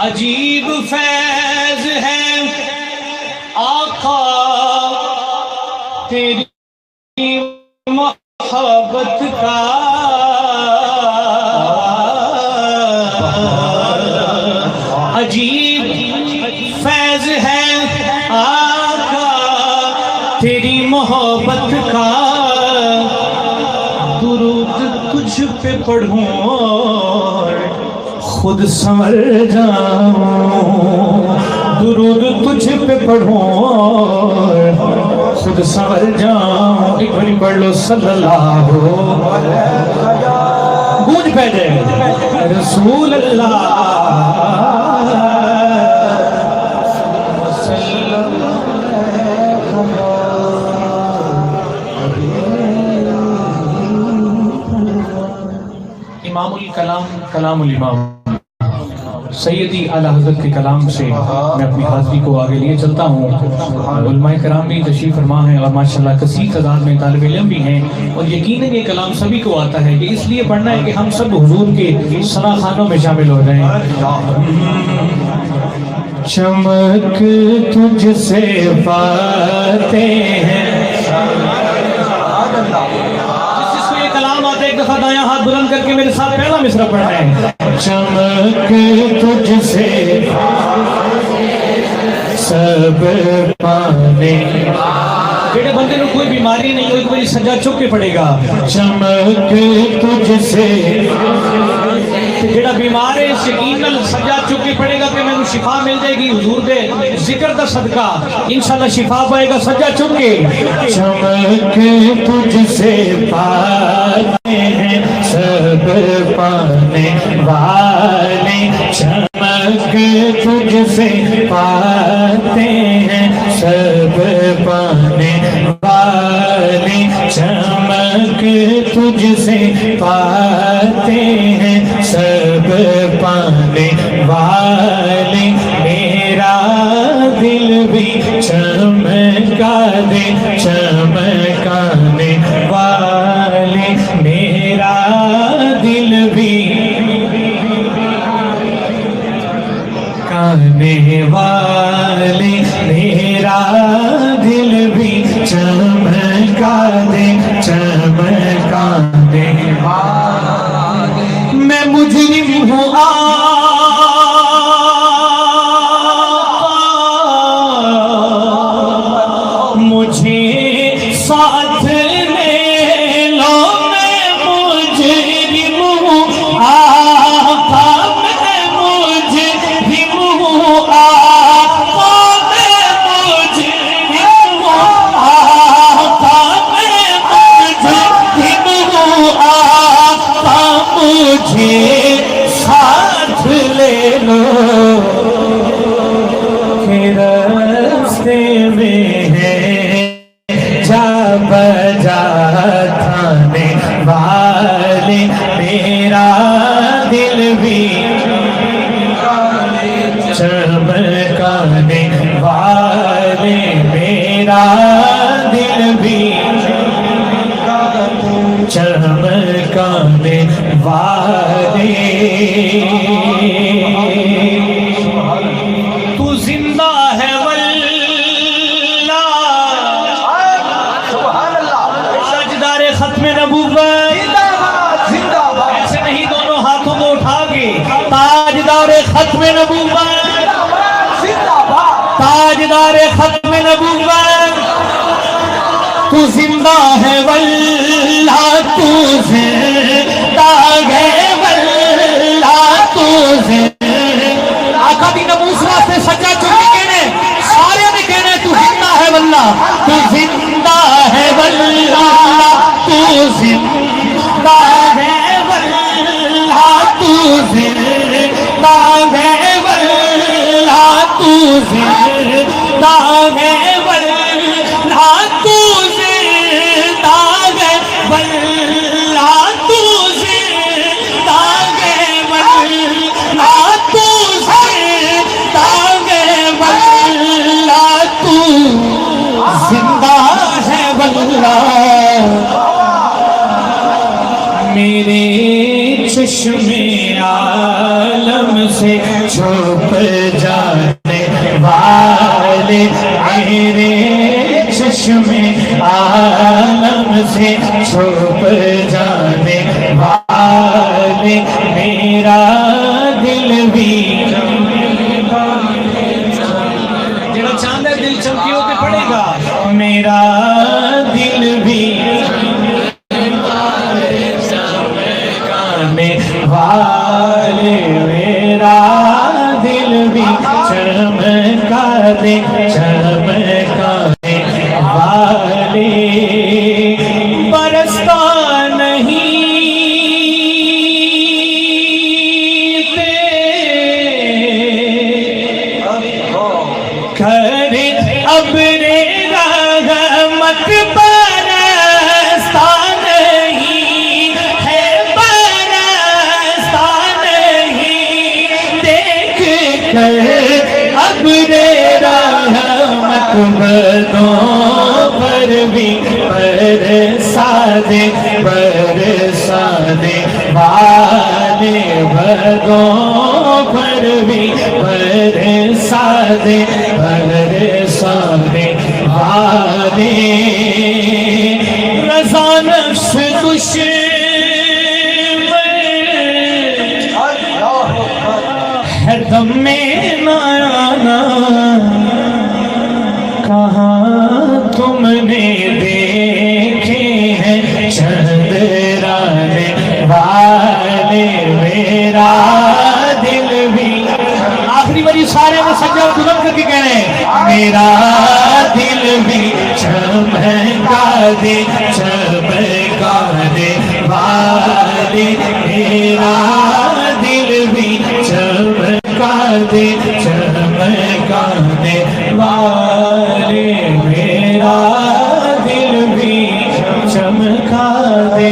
عجیب فیض ہے آقا تیری محبت کا، عجیب فیض ہے آقا تیری محبت کا، درود تجھ پہ پڑھوں خود سنور جاؤں، درود تجھ پہ پڑھوں خود سنور جاؤں۔ ایک باری پڑھ لو صلی اللہ گونج پہلے رسول اللہ۔ امام الکلام کلام الامام سیدی اعلیٰ حضرت کے کلام سے میں اپنی حاضری کو آگے لیے چلتا ہوں۔ علماء کرام بھی تشریف فرما ہیں اور ماشاءاللہ کثیر تعداد میں طالب علم بھی ہیں، اور یقیناً یہ کلام سبھی کو آتا ہے، یہ اس لیے پڑھنا ہے کہ ہم سب حضور کے ثنا خوانوں میں شامل ہو جائیں۔ چمک تجھ سے پاتے ہیں، جس کو یہ کلام آتا ہے ایک دفعہ دایاں ہاتھ بلند کر کے میرے ساتھ پہلا مصرع پڑھنا ہے۔ چمک تجھ سے سب پانے، بیٹے بندے کو کوئی بیماری نہیں ہوئی، کوئی سجا چک کے پڑے گا۔ چمک تجھ سے، جیڑا بیمار ہے یقیناً سجا چک کے پڑے گا کہ میں شفا مل جائے گی حضور دے ذکر دا صدقہ، انشاءاللہ شفا پائے گا سجا چک کے۔ چمک تجھ سے پاتے ہیں سب پانے والے، چمک تجھ سے پاتے ہیں سب پانے والے، چمک تجھ سے پاتے ہیں سب پانے والے، میرا دل بھی چمکا دے چمکانے والے، میرا دل بھی کانے والے، میرا دل بھی چمکا دے چمکانے والے، میں مجرم ہوں آقا مجھے ساتھ لے لو، میں مجرم ہوں آقا، میں مجرم ہوں آقا، میں مجرم ہوں آقا، میں مجرم ہوں آقا، مجھے ساتھ لے لو کہ راستے میں ہے جا بجا تھانے والے، میرا دل بھی چمکانے والے، میرا دل بھی چمکانے والے، تو زندہ ہے واللہ، تاجدار ختم نبوت، ایسے نہیں دونوں ہاتھوں کو اٹھا کے، تاجدار ختم نبوت، تاجدار ختم نبوت، تو زندہ ہے واللہ، تو زندہ ہے واللہ، تو زندہ، آقا دی نموس واسطے سجا چکی کہنے، سارے نے کہنے تو زندہ ہے واللہ، تو زندہ ہے واللہ، تو زندہ ہے واللہ، تو زندہ ہے واللہ، تو زندہ ہے واللہ، تو زندہ ہے واللہ، تو زندہ ہے واللہ، تو زندہ ہے واللہ، تو زندہ ہے واللہ، میرے چشم عالم سے چھپ جانے والے میرے چشمے عالم سے چھپ جانے والے میرا دل بھی جڑا چاندہ دل چمکیوں پہ پڑے گا میرا دل بھی والے میرا دل بھی چمکا دے والے برستا نہیں کرے ابر رحمت برستا نہیں ہے برستا نہیں دیکھ کر ابر رحمت بدوں پر بھی برسا دے والے بدوں پر بھی برسا دے والے رضا نفس دشمن ہے دم میں نہ آنا کہاں تم نے دیکھے ہیں چندرانے والے میرا دل بھی آخری باری سارے میں سجدہ بلند کر کے کہہ رہے ہیں میرا دل بھی چمکا دے والے میرا دل بھی چمکا دے والے میرا دل بھی چمکا دے